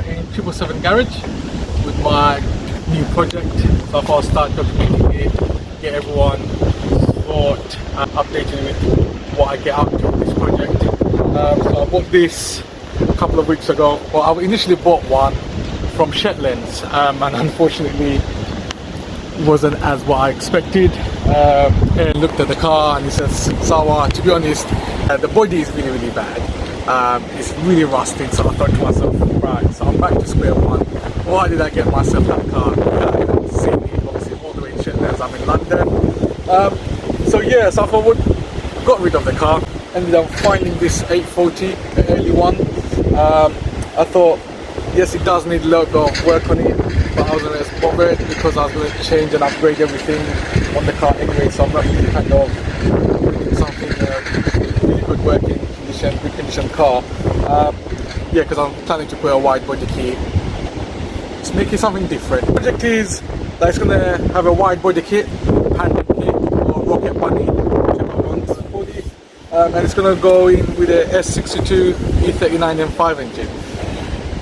In 777 garage with my new project, so I thought I'll start documenting it, get everyone thought and updating with what I get up to with this project. So I bought this a couple of weeks ago. Well, I initially bought one from Shetlands, and unfortunately it wasn't as what I expected. And looked at the car and he says, Sawa, to be honest, the body is really bad. It's really rusted, so I thought to myself, right, so I'm back to square one. Why did I get myself that car? Sydney, obviously all the way in Shetlands, I'm in London. So yeah, so I thought, got rid of the car, ended up finding this 840, the early one. I thought, yes, it does need a little bit of work on it, but I wasn't as bothered because I was going to change and upgrade everything on the car anyway, so I'm not really kind of doing something really good working condition, good condition car. Yeah, because I'm planning to put a wide body kit. It's making something different. The project is that it's going to have a wide body kit, pandem kit, or rocket bunny, whichever one's called it. And it's going to go in with a s62 E31 M5 engine.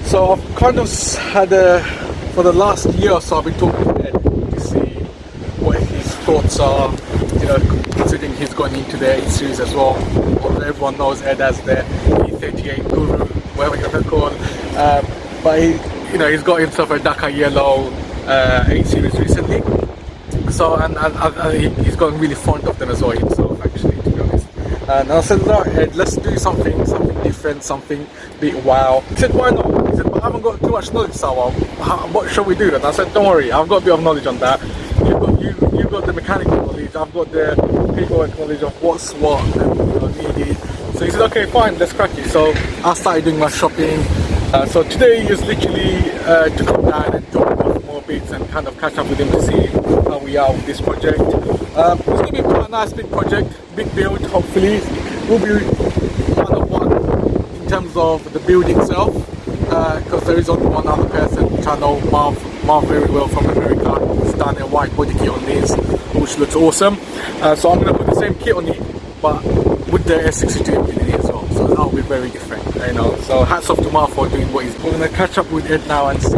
So I've kind of had for the last year or so I've been talking to Ed to see what his thoughts are, you know, considering he's going into the 8 series as well. Although everyone knows Ed as the E38 guru, whatever you want to call it. But he, you know, he's got himself a Dakar Yellow 8 series recently. So and he's gotten really fond of them as well himself, actually, to be honest. And I said, right, Ed, let's do something different, something bit wow. He said, why not? He said, but I haven't got too much knowledge, Sawa. What shall we do? And I said, don't worry, I've got a bit of knowledge on that. You've got the mechanical knowledge, I've got the paperwork knowledge of what's what and, you know, needed. So he said, okay, fine, let's crack it. So I started doing my shopping. So today is literally to come down and drop off more bits and kind of catch up with him to see how we are with this project. It's going to be quite a nice big project, big build, hopefully. Will be one of one in terms of the build itself, because there is only one other person, which I know Marv very well from America, who's done a wide body kit on this, which looks awesome. So I'm going to put the same kit on it, but with the s62 engine in it as well, so that'll be very different, you know. So hats off to Marv for doing what he's doing. We're going to catch up with Ed now and see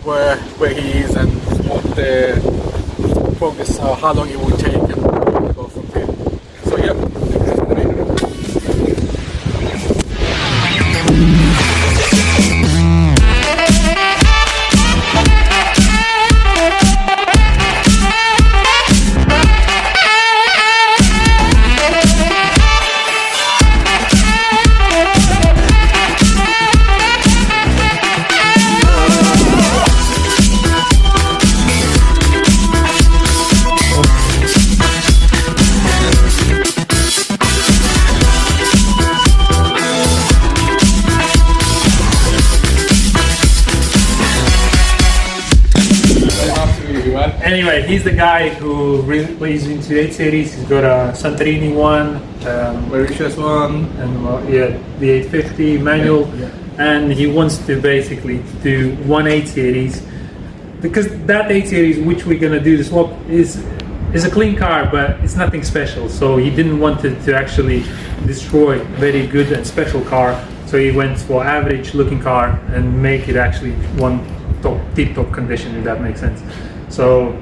where he is and what the progress, how long it will take, and we'll go from there. So yeah. Anyway, he's the guy who plays into 8 series. He's got a Santorini one, Mauritius one, and yeah, the 850 manual, yeah. And he wants to basically do one 8 series because that 8 series, which we're gonna do the swap, is a clean car, but it's nothing special. So he didn't want to actually destroy very good and special car. So he went for average looking car and make it actually one tip-top condition, if that makes sense. So,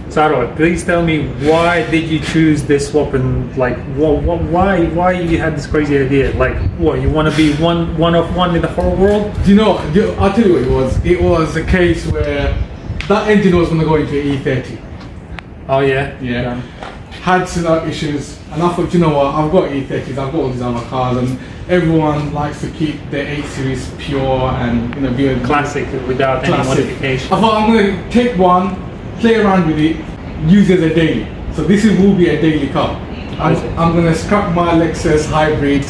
Saro, please tell me, why did you choose this swap, and like why you had this crazy idea? Like, what, you want to be one of one in the whole world? Do you know, I'll tell you what it was. It was a case where that engine was going to go into E30. Oh yeah? Yeah. Had some issues, and I thought, you know what, I've got E30s, I've got all these other cars, and everyone likes to keep the 8 series pure and, you know, be a classic without any modification. I thought I'm going to take one, play around with it, use it as a daily. So this will be a daily car. I'm going to scrap my Lexus hybrid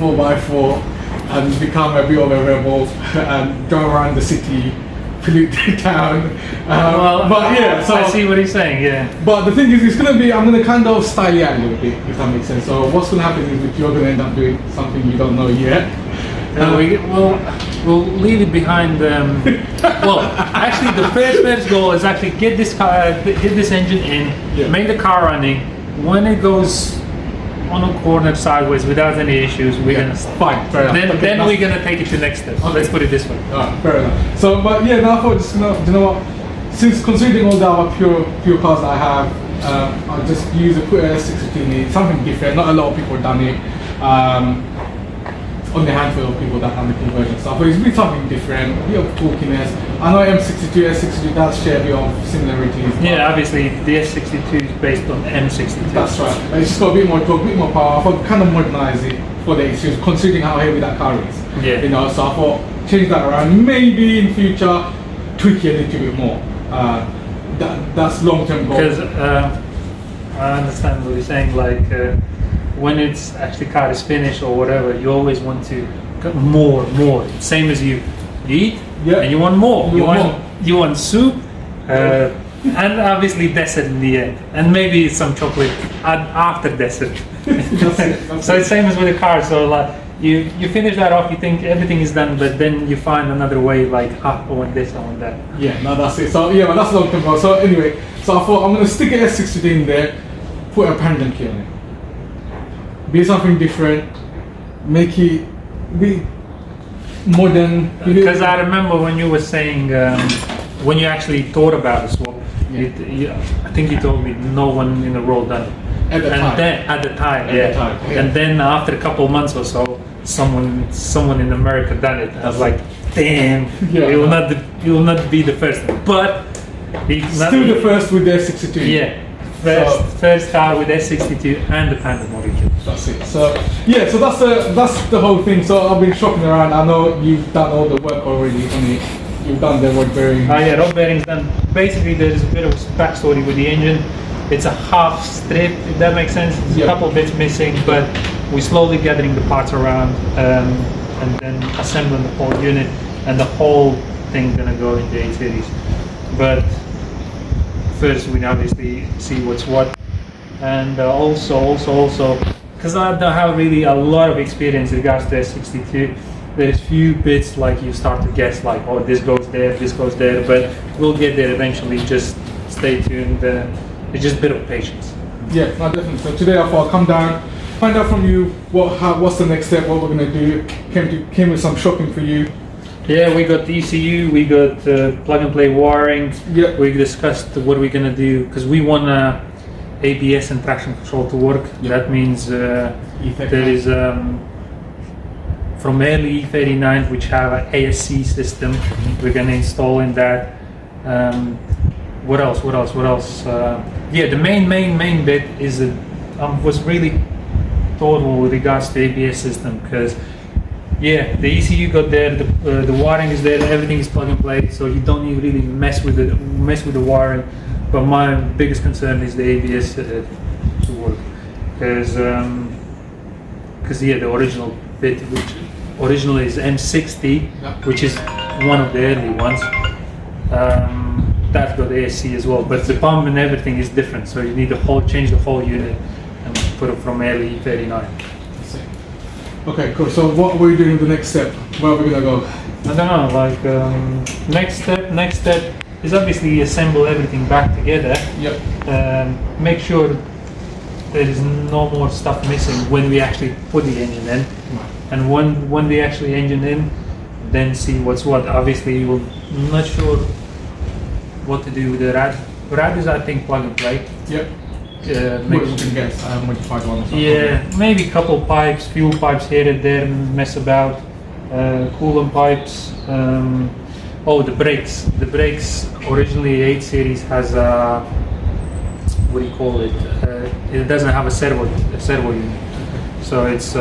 4x4 and become a bit of a rebel and go around the city pollute the town. But yeah, so I see what he's saying. Yeah. But the thing is, it's gonna be, I'm gonna kind of style it out a little bit, if that makes sense. So what's gonna happen is, if you're gonna end up doing something you don't know yet. We'll leave it behind. Well, actually, the first goal is actually get this engine in, make the car running. When it goes on a corner sideways without any issues, we're gonna fine. Fair enough. Then we're gonna take it to the next step. Okay. Let's put it this way. Fair enough. So, but yeah, now I thought just gonna, you know what? Since considering all the other pure cars that I have, I'll just use a put a s62 in it, something different. Not a lot of people have done it. Only a handful of people that have the conversion stuff, but it's been something different, a bit of talkiness. I know M62, S62 does share a bit of similarities. Yeah, obviously the S62 is based on M62. That's right. But it's just got a bit more torque, a bit more power. I thought kind of modernize it for the issues, considering how heavy that car is. Yeah. You know, so I thought change that around. Maybe in future tweak it a little bit more. That's long-term goal. Because I understand what you're saying. Like when it's actually car is finished or whatever, you always want to get more. Same as you eat, and you want more. You want soup, and obviously dessert in the end, and maybe some chocolate after dessert. So it's same as with the car. So like you finish that off, you think everything is done, but then you find another way. Like I want this, I want that. Yeah, no, that's it. So yeah, but that's long term goal. So anyway, so I thought I'm gonna stick an S62 in there, put a pendant key on it. Be something different, make it be modern. Because I remember when you were saying, when you actually thought about the swap, I think you told me no one in the world done it. At the time. And then after a couple of months or so, someone in America done it. I was like, damn, it will not be the first, but it's still the first with the S62. Yeah. First car with S62 and the Panda molecule. That's it. So yeah, so that's the whole thing. So I've been shopping around. I know you've done all the work already on it. You've done the rod bearing. Yeah, rod bearing's done. Basically, there's a bit of backstory with the engine. It's a half strip, if that makes sense. There's a couple of bits missing, but we're slowly gathering the parts around and then assembling the whole unit, and the whole thing gonna go in the 8 series. But first we obviously see what's what, and also because I don't have really a lot of experience in regards to S62, there's few bits like you start to guess like, oh, this goes there, but we'll get there eventually. Just stay tuned. It's just a bit of patience. Yeah, no, definitely. So today I thought I'll come down, find out from you what's the next step, what we're gonna do. Came with some shopping for you. Yeah, we got the ECU, we got plug and play wiring. Yeah. We discussed what we're gonna do because we want ABS and traction control to work. Yep. That means there is from early E39, which have an ASC system. We're gonna install in that. What else? Yeah, the main bit is was really thoughtful with regards to the ABS system because. Yeah, the ECU got there, the wiring is there, everything is plug and play, so you don't even really mess with the wiring. But my biggest concern is the ABS to work, because yeah, the original bit, which originally is M60, which is one of the early ones, that's got ASC as well. But the pump and everything is different, so you need to change the whole unit and put it from early E39. Okay, cool. So what are we doing the next step? Where are we gonna go? I don't know, like next step is obviously assemble everything back together. Yep. Make sure there is no more stuff missing when we actually put the engine in. And when we actually engine in, then see what's what. Obviously we're not sure what to do with the rad. Rad is, I think, plug and play. Yep. Maybe we can get a modified one or something. Yeah, maybe a couple pipes, fuel pipes here and there, mess about, coolant pipes. Oh, the brakes. The brakes, originally 8 series has a, what do you call it? It doesn't have a servo unit. So it's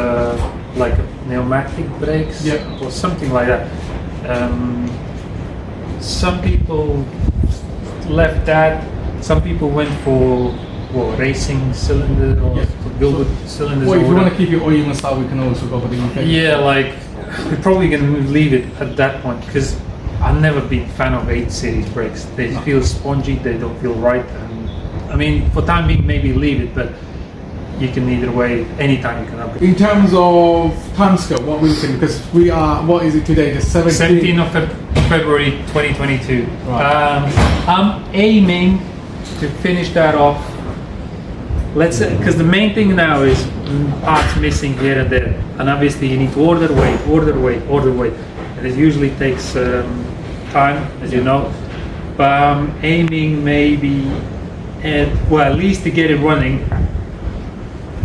like pneumatic brakes or something like that. Some people left that, some people went for racing cylinder or go with cylinders. Well, if you want to keep your oil even we can also go for the UK. Yeah, like we're probably gonna leave it at that point because I've never been a fan of 8 series brakes. They feel spongy, they don't feel right. And, I mean, for time being, maybe leave it, but you can either way, anytime you can upgrade. In terms of timescale, what we looking? Because we are, what is it today? The 17th? 17th of February 2022. Right. I'm aiming to finish that off. Let's say, because the main thing now is parts missing here and there, and obviously you need to order, wait, and it usually takes time, as you know. But I'm aiming maybe at least to get it running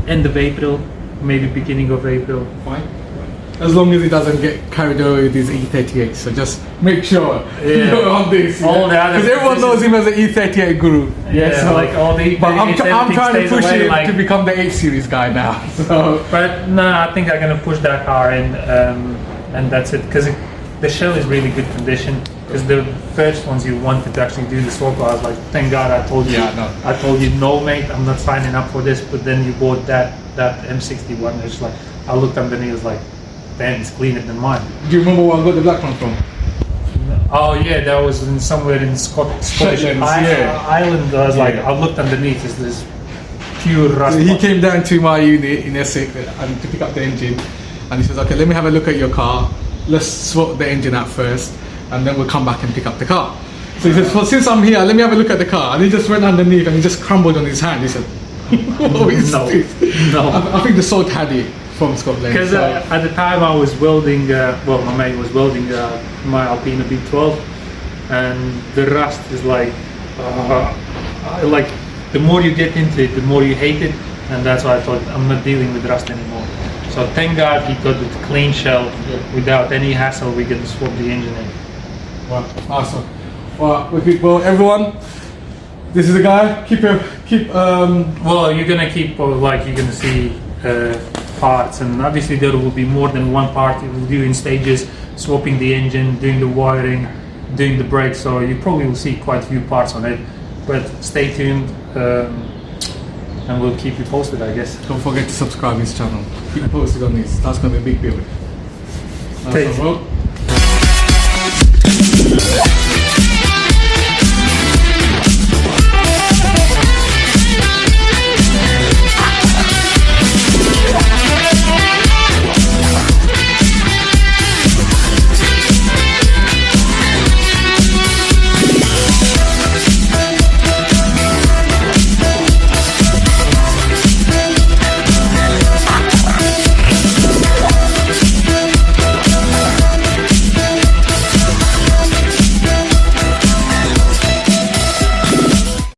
end of April, maybe beginning of April. Fine. As long as it doesn't get carried away with his E38, so just make sure you're on this. All the other, because everyone knows him as an E38 guru. Yeah, so, like all the. But I'm trying to push him like, to become the 8 series guy now. So. But no, I think I'm gonna push that car in, and that's it. Because the shell is really good condition. Because the first ones you wanted to actually do the swap, I was like, thank God I told you. Yeah, no. I told you no, mate, I'm not signing up for this. But then you bought that M61. It's like I looked underneath, it was like, damn, it's cleaner than mine. Do you remember where I got the black one from? Oh yeah, that was somewhere in Scottish Island. I was like, I looked underneath, it's this pure rust. So he came down to my unit in Essex and to pick up the engine, and he says, okay, let me have a look at your car. Let's swap the engine out first, and then we'll come back and pick up the car. So he says, well, since I'm here, let me have a look at the car. And he just went underneath and he just crumbled on his hand. He said, what is this? No. I think the salt had it from Scotland. Because at the time I was welding, my mate was welding my Alpina B12, and the rust is like the more you get into it, the more you hate it, and that's why I thought I'm not dealing with rust anymore. So thank God he got the clean shell without any hassle. We get to swap the engine in. Wow, awesome. Well, everyone, this is the guy. Well, you're gonna keep you're gonna see parts, and obviously there will be more than one part. You will do in stages, swapping the engine, doing the wiring, doing the brakes. So you probably will see quite a few parts on it. But stay tuned, and we'll keep you posted, I guess. Don't forget to subscribe to his channel. Keep posted on this. That's gonna be a big build. Okay. Well,